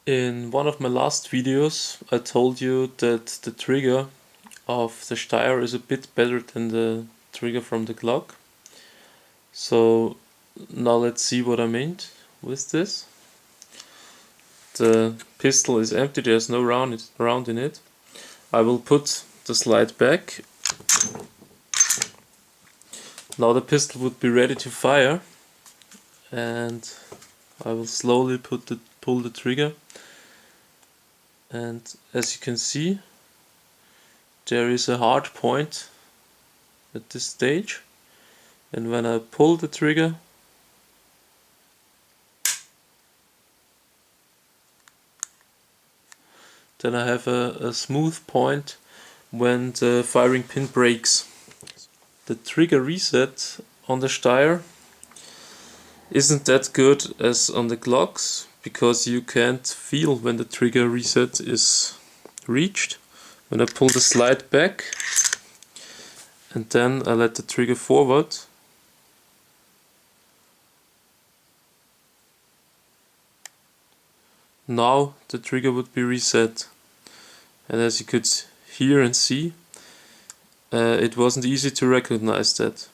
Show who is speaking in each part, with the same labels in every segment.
Speaker 1: In one of my last videos I told you that the trigger of the Steyr is a bit better than the trigger from the Glock. So now let's see what I meant with this. The pistol is empty, there's no round in it. I will put the slide back. Now the pistol would be ready to fire, and I will slowly pull the trigger, and as you can see there is a hard point at this stage, and when I pull the trigger then I have a smooth point when the firing pin breaks. The trigger reset on the Steyr isn't that good as on the Glocks, because you can't feel when the trigger reset is reached. When I pull the slide back and then I let the trigger forward, now the trigger would be reset. And as you could hear and see, it wasn't easy to recognize that.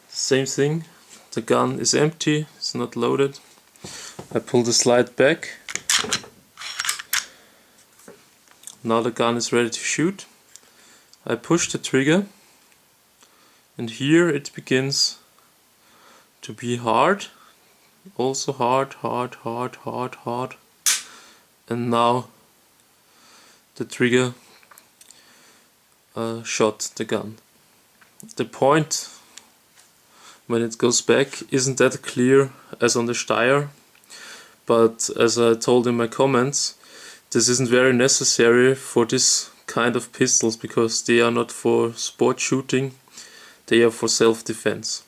Speaker 1: Same thing, the gun is empty, it's not loaded. I pull the slide back. Now the gun is ready to shoot. I push the trigger, and here it begins to be hard. Also hard. And now the trigger shot the gun. The point when it goes back isn't that clear as on the Steyr, but as I told in my comments, this isn't very necessary for this kind of pistols, because they are not for sport shooting, they are for self-defense.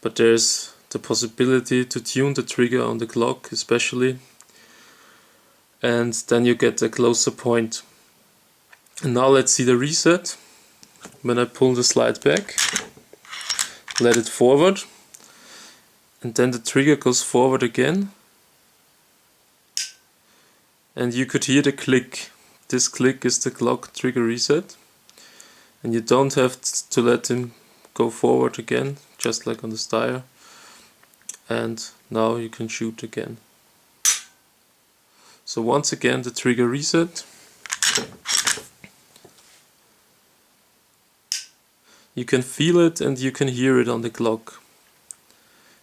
Speaker 1: But there's the possibility to tune the trigger on the Glock especially, and then you get a closer point. And now let's see the reset. When I pull the slide back, let it forward, and then the trigger goes forward again, and you could hear the click. This click is the Glock trigger reset, and you don't have to let him go forward again, just like on the Steyr. And now you can shoot again. So once again the trigger reset. You can feel it and you can hear it on the Glock,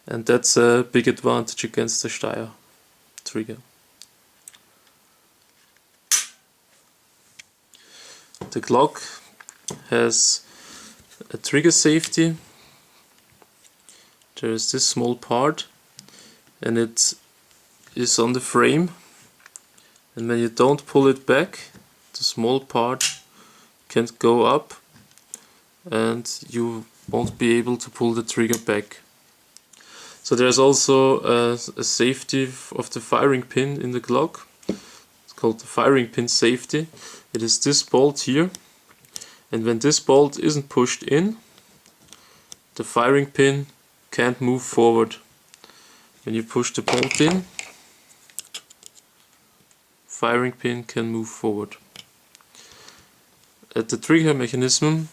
Speaker 1: and that's a big advantage against the Steyr trigger. The Glock has a trigger safety. There is this small part, and it is on the frame, and when you don't pull it back, the small part can't go up and you won't be able to pull the trigger back. So there's also a safety of the firing pin in the Glock. It's called the firing pin safety. It is this bolt here, and when this bolt isn't pushed in, the firing pin can't move forward. When you push the bolt in, firing pin can move forward. At the trigger mechanism,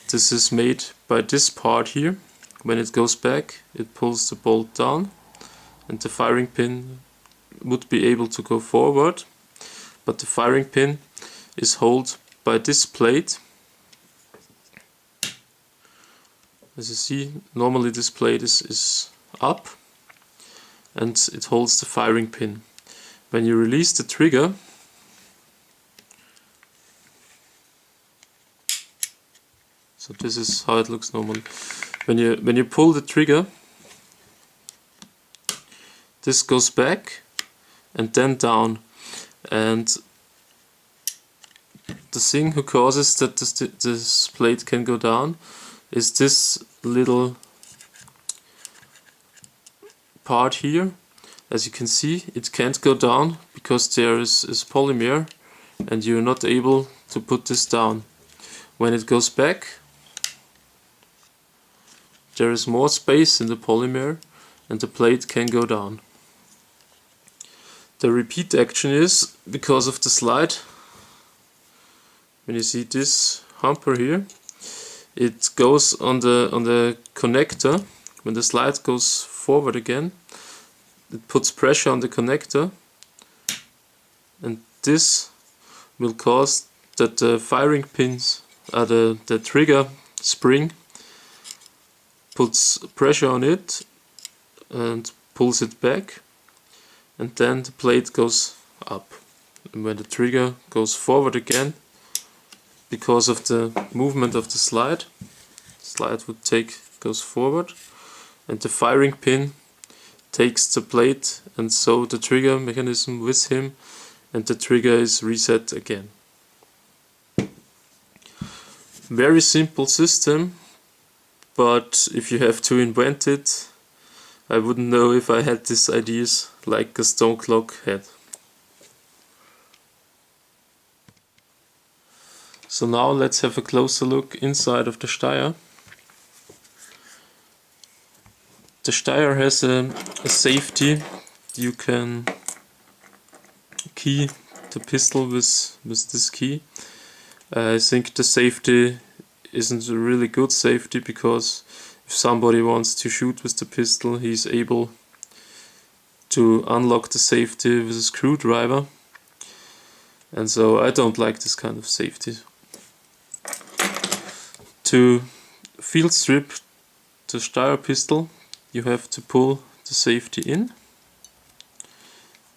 Speaker 1: this is made by this part here. When it goes back, it pulls the bolt down, and the firing pin would be able to go forward, but the firing pin is held by this plate. As you see, normally this plate is up, and it holds the firing pin. When you release the trigger, so this is how it looks normally. When you pull the trigger, this goes back and then down, and the thing who causes that this plate can go down is this little part here. As you can see, it can't go down because there is polymer, and you're not able to put this down. When it goes back, there is more space in the polymer and the plate can go down. The repeat action is because of the slide. When you see this humper here, it goes on the connector. When the slide goes forward again, it puts pressure on the connector, and this will cause that the firing pins, the trigger spring, puts pressure on it and pulls it back, and then the plate goes up. And when the trigger goes forward again, because of the movement of the slide goes forward, and the firing pin takes the plate, and so the trigger mechanism with him, and the trigger is reset again. Very simple system, but if you have to invent it, I wouldn't know if I had these ideas like a stone clock had. So now let's have a closer look inside of the Steyr. The Steyr has a safety. You can key the pistol with this key. I think the safety isn't a really good safety, because if somebody wants to shoot with the pistol, he's able to unlock the safety with a screwdriver, and so I don't like this kind of safety. To field strip the Steyr pistol, you have to pull the safety in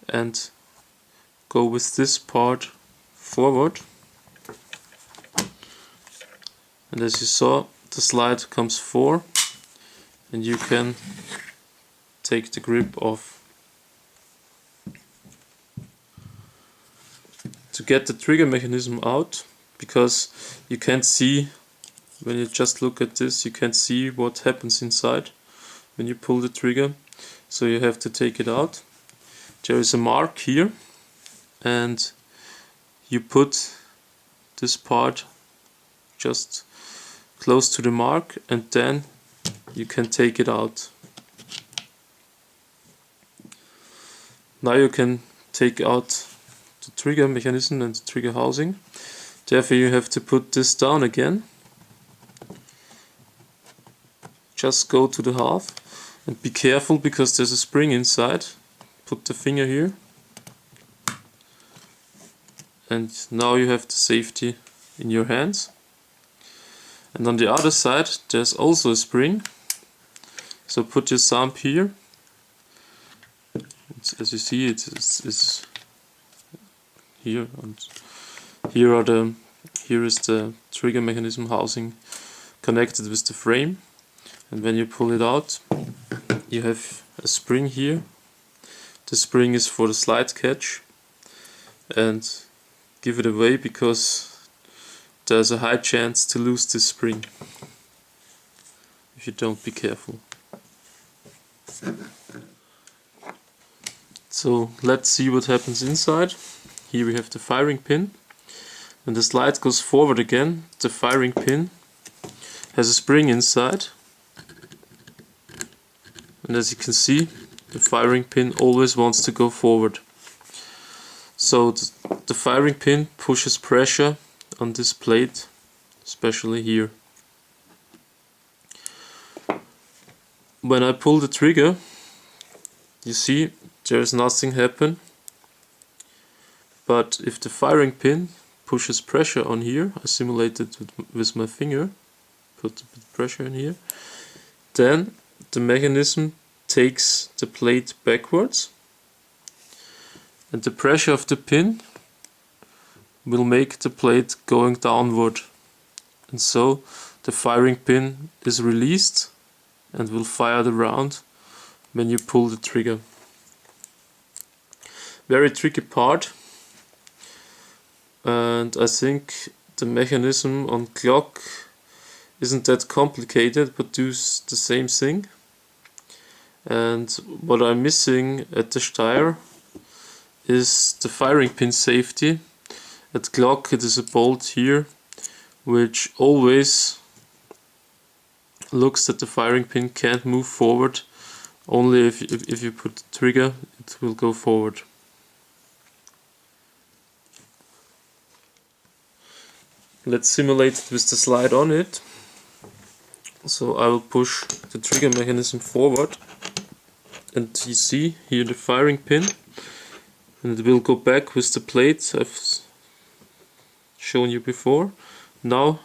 Speaker 1: and go with this part forward. And as you saw, the slide comes forward, and you can take the grip off. To get the trigger mechanism out, because you can't see, when you just look at this, you can't see what happens inside when you pull the trigger, so you have to take it out. There is a mark here, and you put this part just close to the mark, and then you can take it out. Now you can take out the trigger mechanism and the trigger housing. Therefore you have to put this down again. Just go to the half and be careful, because there's a spring inside. Put the finger here, and now you have the safety in your hands. And on the other side there's also a spring, so put your thumb here. As you see, it's here, and here is the trigger mechanism housing connected with the frame. And when you pull it out, you have a spring here. The spring is for the slide catch, and give it away, because there's a high chance to lose this spring if you don't be careful. So let's see what happens inside. Here we have the firing pin. When the slide goes forward again, the firing pin has a spring inside, and as you can see, the firing pin always wants to go forward. So the firing pin pushes pressure on this plate, especially here. When I pull the trigger, you see there's nothing happen, but if the firing pin pushes pressure on here, I simulate it with my finger, put a bit of pressure in here, then the mechanism takes the plate backwards, and the pressure of the pin will make the plate going downward, and so the firing pin is released and will fire the round when you pull the trigger. Very tricky part, and I think the mechanism on Glock isn't that complicated, but does the same thing. And what I'm missing at the Steyr is the firing pin safety. At Glock it is a bolt here which always looks that the firing pin can't move forward. Only if you put the trigger it will go forward. let's simulate it with the slide on it. So I will push the trigger mechanism forward, and you see here the firing pin, and it will go back with the plate I've shown you before. Now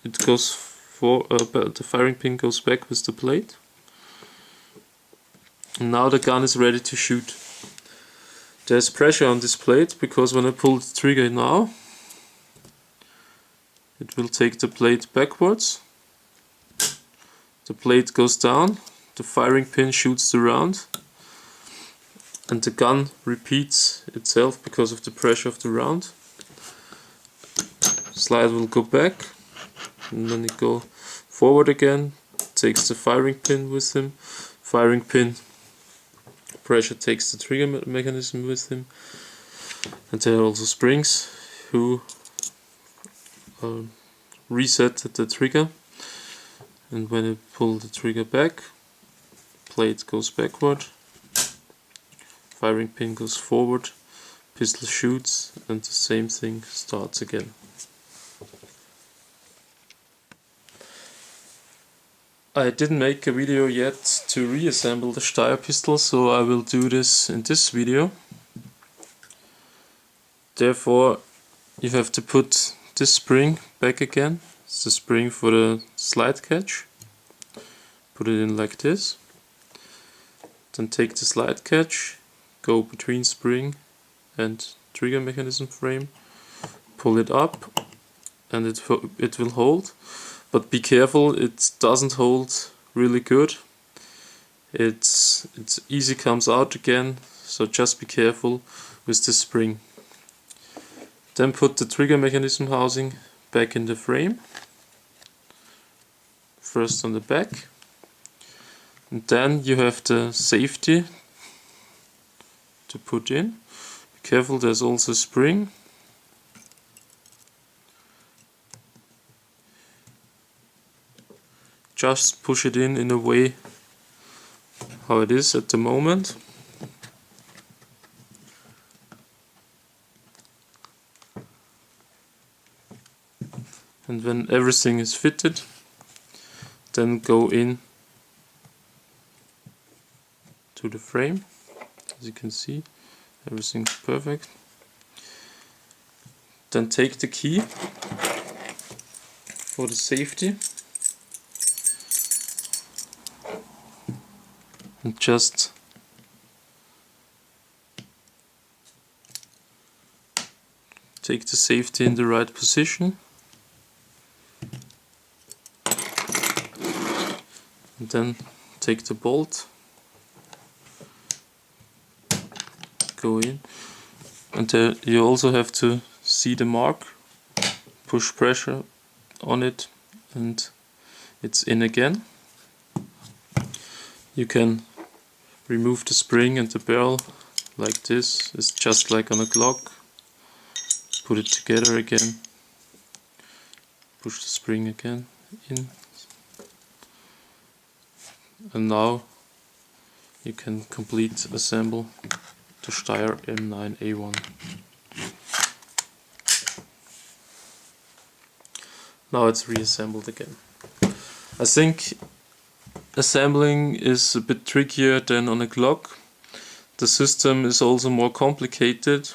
Speaker 1: it goes for the firing pin goes back with the plate, and now the gun is ready to shoot. There's pressure on this plate because when I pull the trigger now, it will take the plate backwards. The plate goes down, the firing pin shoots the round, and the gun repeats itself because of the pressure of the round. Slide will go back, and then it go forward again, takes the firing pin with him. Firing pin pressure takes the trigger mechanism with him, and there are also springs who reset the trigger. And when I pull the trigger back, plate goes backward, firing pin goes forward, pistol shoots, and the same thing starts again. I didn't make a video yet to reassemble the Steyr pistol, so I will do this in this video. Therefore, you have to put this spring back again. It's the spring for the slide catch. Put it in like this. Then take the slide catch, go between spring and trigger mechanism frame, pull it up, and it will hold. But be careful, it doesn't hold really good. It's easy comes out again, so just be careful with the spring. Then put the trigger mechanism housing back in the frame. First on the back. And then you have the safety to put in. Be careful, there's also a spring. Just push it in a way how it is at the moment. And when everything is fitted, then go in to the frame. As you can see, everything's perfect. Then take the key for the safety and just take the safety in the right position. And then take the bolt, go in, and there you also have to see the mark, push pressure on it, and it's in again. You can remove the spring and the barrel like this. It's just like on a Glock. Put it together again, push the spring again in, and now you can complete assemble the Steyr M9A1. Now it's reassembled again. I think assembling is a bit trickier than on a Glock. The system is also more complicated,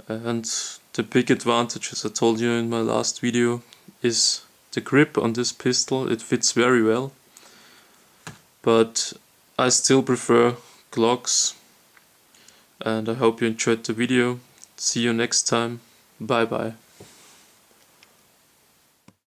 Speaker 1: and the big advantage, as I told you in my last video, is the grip on this pistol. It fits very well, but I still prefer Glocks, and I hope you enjoyed the video. See you next time. Bye bye.